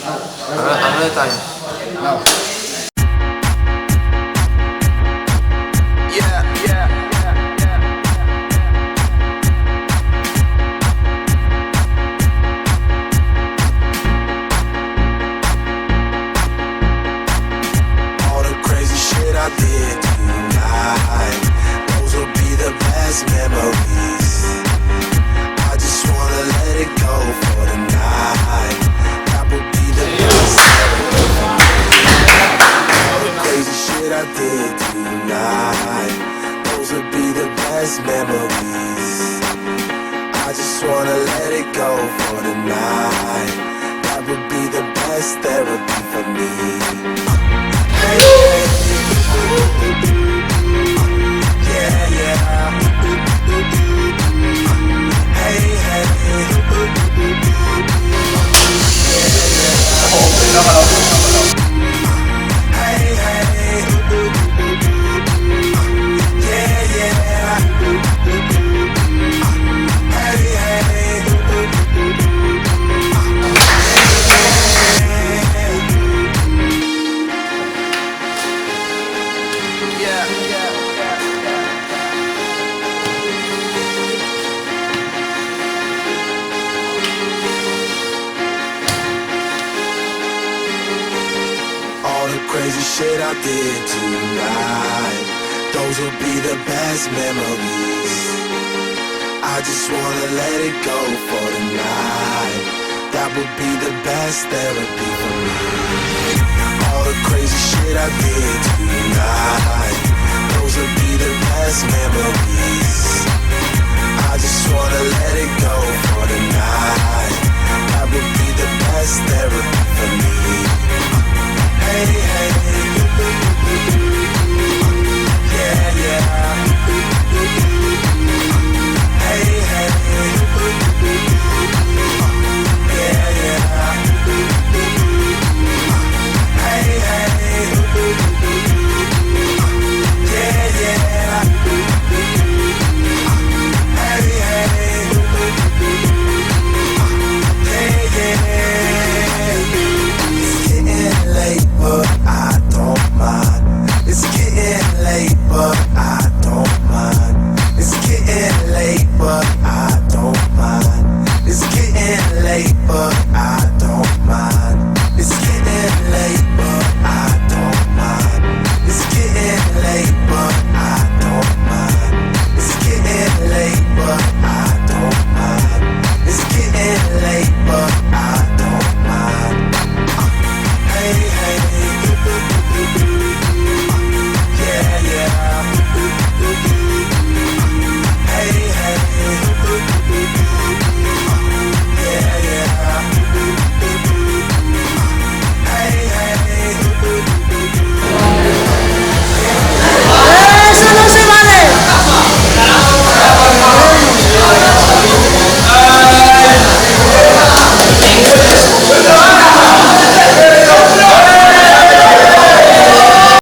Another time. Yeah, yeah, yeah, yeah. All the crazy shit I did tonight, those will be the best memories. I just wanna let it go for the night. That would be the best. All the crazy shit I did tonight, those would be the best memories. I just wanna let it go for the night. That would be the best therapy for me. Hey, yeah, yeah. Hey, hey. Hey, hey. Yeah, yeah. Hey, hey. Yeah, yeah, yeah, yeah. All the crazy shit I did tonight, those will be the best memories. I just wanna let it go for the night. That would be the best therapy for me. All the crazy shit I did tonight, those will be the best memories. I just wanna let it go for the night. That would be the best therapy.